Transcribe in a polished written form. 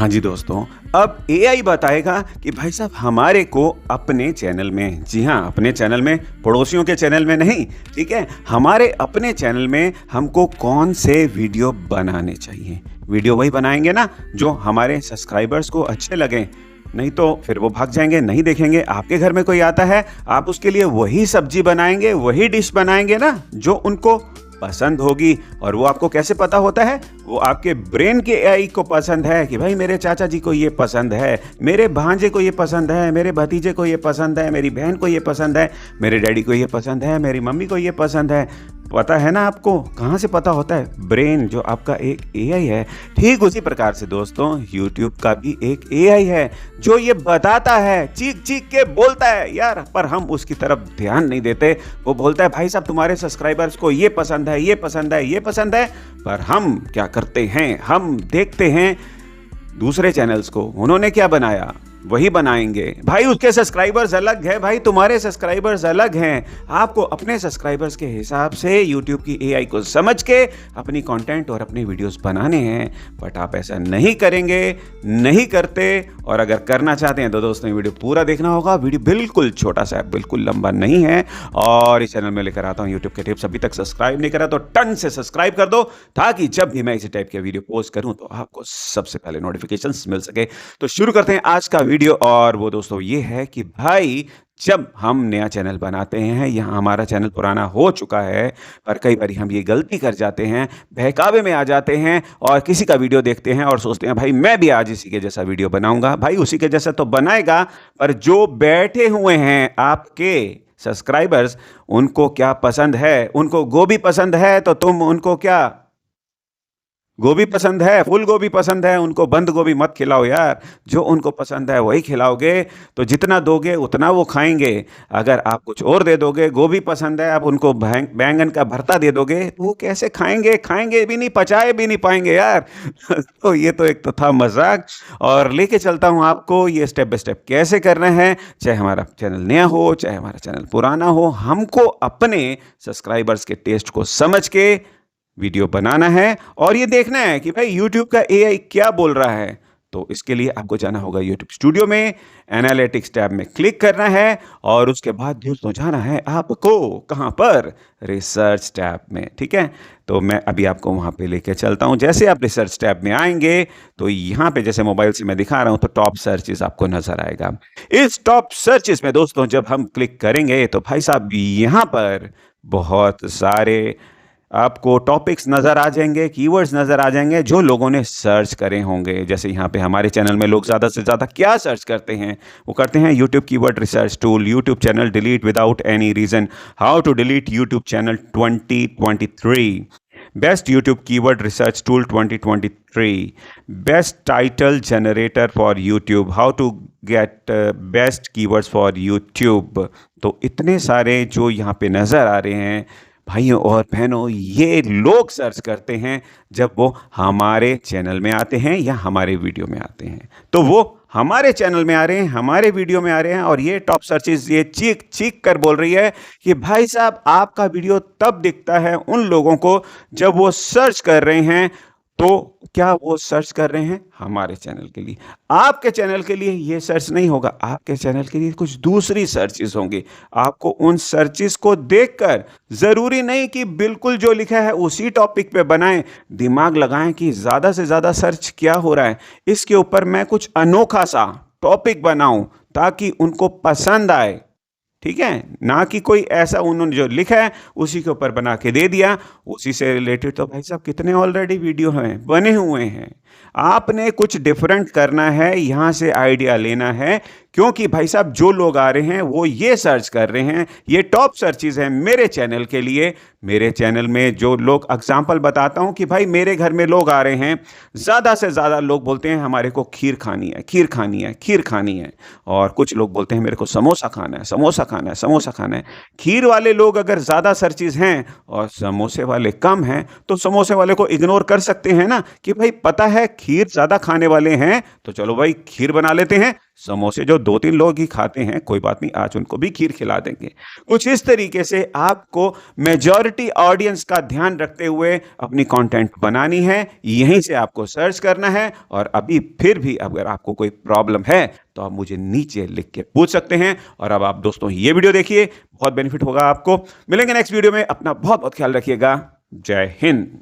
हाँ जी दोस्तों, अब एआई बताएगा कि भाई साहब हमारे को अपने चैनल में, जी हाँ, अपने चैनल में, पड़ोसियों के चैनल में नहीं, ठीक है, हमारे अपने चैनल में हमको कौन से वीडियो बनाने चाहिए। वीडियो वही बनाएंगे ना जो हमारे सब्सक्राइबर्स को अच्छे लगें, नहीं तो फिर वो भाग जाएंगे, नहीं देखेंगे। आपके घर में कोई आता है, आप उसके लिए वही सब्जी बनाएंगे, वही डिश बनाएंगे ना जो उनको पसंद होगी। और वो आपको कैसे पता होता है? वो आपके ब्रेन के एआई को पसंद है कि भाई मेरे चाचा जी को ये पसंद है, मेरे भांजे को ये पसंद है, मेरे भतीजे को ये पसंद है, मेरी बहन को ये पसंद है, मेरे डैडी को ये पसंद है, मेरी मम्मी को ये पसंद है। पता है ना आपको? कहाँ से पता होता है? ब्रेन, जो आपका एक एआई है। ठीक उसी प्रकार से दोस्तों यूट्यूब का भी एक एआई है जो ये बताता है, चीख चीख के बोलता है यार, पर हम उसकी तरफ ध्यान नहीं देते। वो बोलता है भाई साहब तुम्हारे सब्सक्राइबर्स को ये पसंद है, ये पसंद है, ये पसंद है, पर हम क्या करते हैं? हम देखते हैं दूसरे चैनल्स को, उन्होंने क्या बनाया वही बनाएंगे। भाई उसके सब्सक्राइबर्स अलग है, भाई तुम्हारे सब्सक्राइबर्स अलग हैं। आपको अपने सब्सक्राइबर्स के हिसाब से यूट्यूब की एआई को समझ के अपनी कंटेंट और अपने वीडियोस बनाने हैं। बट आप ऐसा नहीं करेंगे, नहीं करते। और अगर करना चाहते हैं तो दोस्तों ये वीडियो पूरा देखना होगा। वीडियो बिल्कुल छोटा सा है, बिल्कुल लंबा नहीं है। और इस चैनल में लेकर आता हूँ यूट्यूब के टिप्स। अभी तक सब्सक्राइब नहीं करा तो टन से सब्सक्राइब कर दो, ताकि जब भी मैं इसी टाइप के वीडियो पोस्ट करूँ तो आपको सबसे पहले नोटिफिकेशन मिल सके। तो शुरू करते हैं आज का वीडियो। और वो दोस्तों ये है कि भाई जब हम नया चैनल बनाते हैं, यहाँ हमारा चैनल पुराना हो चुका है, पर कई बार हम ये गलती कर जाते हैं, बहकावे में आ जाते हैं और किसी का वीडियो देखते हैं और सोचते हैं भाई मैं भी आज इसी के जैसा वीडियो बनाऊंगा। भाई उसी के जैसा तो बनाएगा, पर जो बैठे हुए हैं आपके सब्सक्राइबर्स, उनको क्या पसंद है? उनको गोभी पसंद है तो तुम उनको क्या गोभी पसंद है, फूल गोभी पसंद है, उनको बंद गोभी मत खिलाओ यार। जो उनको पसंद है वही खिलाओगे तो जितना दोगे उतना वो खाएंगे। अगर आप कुछ और दे दोगे, गोभी पसंद है, आप उनको बैंगन का भरता दे दोगे तो वो कैसे खाएंगे? खाएंगे भी नहीं, पचाए भी नहीं पाएंगे यार। तो ये तो एक तो था मजाक, और लेके चलता हूँ आपको ये स्टेप बाय स्टेप कैसे करना है। चाहे हमारा चैनल नया हो, चाहे हमारा चैनल पुराना हो, हमको अपने सब्सक्राइबर्स के टेस्ट को समझ के वीडियो बनाना है और ये देखना है कि भाई YouTube का एआई क्या बोल रहा है। तो इसके लिए आपको जाना होगा YouTube स्टूडियो में, एनालिटिक्स टैब में क्लिक करना है और उसके बाद दोस्तों जाना है आपको कहाँ पर? रिसर्च टैब में, ठीक है। तो मैं अभी आपको वहाँ पे लेके चलता हूँ। जैसे आप रिसर्च टैब में आएंगे तो यहाँ पे जैसे मोबाइल से मैं दिखा रहा हूँ तो टॉप सर्चेस आपको नजर आएगा। इस टॉप सर्चेस में दोस्तों जब हम क्लिक करेंगे तो भाई साहब यहाँ पर बहुत सारे आपको टॉपिक्स नज़र आ जाएंगे, कीवर्ड्स नज़र आ जाएंगे जो लोगों ने सर्च करे होंगे। जैसे यहाँ पे हमारे चैनल में लोग ज़्यादा से ज़्यादा क्या सर्च करते हैं? वो करते हैं YouTube keyword research tool, YouTube channel delete without any reason, how to delete YouTube channel 2023, best YouTube keyword research tool 2023, best title generator for YouTube, how to get best keywords for YouTube. तो इतने सारे जो यहाँ पे नज़र आ रहे हैं भाइयों और बहनों, ये लोग सर्च करते हैं जब वो हमारे चैनल में आते हैं या हमारे वीडियो में आते हैं। तो वो हमारे चैनल में आ रहे हैं, हमारे वीडियो में आ रहे हैं, और ये टॉप सर्चेस ये चीख चीख कर बोल रही है कि भाई साहब आपका वीडियो तब दिखता है उन लोगों को जब वो सर्च कर रहे हैं। तो क्या वो सर्च कर रहे हैं? हमारे चैनल के लिए। आपके चैनल के लिए ये सर्च नहीं होगा, आपके चैनल के लिए कुछ दूसरी सर्चेस होंगी। आपको उन सर्चेस को देखकर, जरूरी नहीं कि बिल्कुल जो लिखा है उसी टॉपिक पे बनाएं, दिमाग लगाएं कि ज्यादा से ज्यादा सर्च क्या हो रहा है, इसके ऊपर मैं कुछ अनोखा सा टॉपिक बनाऊं ताकि उनको पसंद आए, ठीक है। ना कि कोई ऐसा उन्होंने जो लिखा है उसी के ऊपर बना के दे दिया, उसी से रिलेटेड तो भाई साहब कितने ऑलरेडी वीडियो हैं, बने हुए हैं। आपने कुछ डिफरेंट करना है, यहाँ से आइडिया लेना है, क्योंकि भाई साहब जो लोग आ रहे हैं वो ये सर्च कर रहे हैं। ये टॉप सर्चेस हैं मेरे चैनल के लिए। मेरे चैनल में जो लोग, एग्जांपल बताता हूँ कि भाई मेरे घर में लोग आ रहे हैं, ज़्यादा से ज़्यादा लोग बोलते हैं हमारे को खीर खानी है, खीर खानी है, खीर खानी है। और कुछ लोग बोलते हैं मेरे को समोसा खाना है, समोसा खाना है, समोसा खाना है। खीर वाले लोग अगर ज़्यादा सर्चेस हैं और समोसे वाले कम हैं तो समोसे वाले को इग्नोर कर सकते हैं ना, कि भाई पता है खीर ज़्यादा खाने वाले हैं तो चलो भाई खीर बना लेते हैं, समोसे जो 2-3 लोग ही खाते हैं, कोई बात नहीं, आज उनको भी खीर खिला देंगे। कुछ इस तरीके से आपको मेजॉरिटी ऑडियंस का ध्यान रखते हुए अपनी कंटेंट बनानी है, यहीं से आपको सर्च करना है। और अभी फिर भी अगर आपको कोई प्रॉब्लम है तो आप मुझे नीचे लिख के पूछ सकते हैं। और अब आप दोस्तों ये वीडियो देखिए, बहुत बेनिफिट होगा आपको। मिलेंगे नेक्स्ट वीडियो में, अपना बहुत बहुत ख्याल रखिएगा। जय हिंद।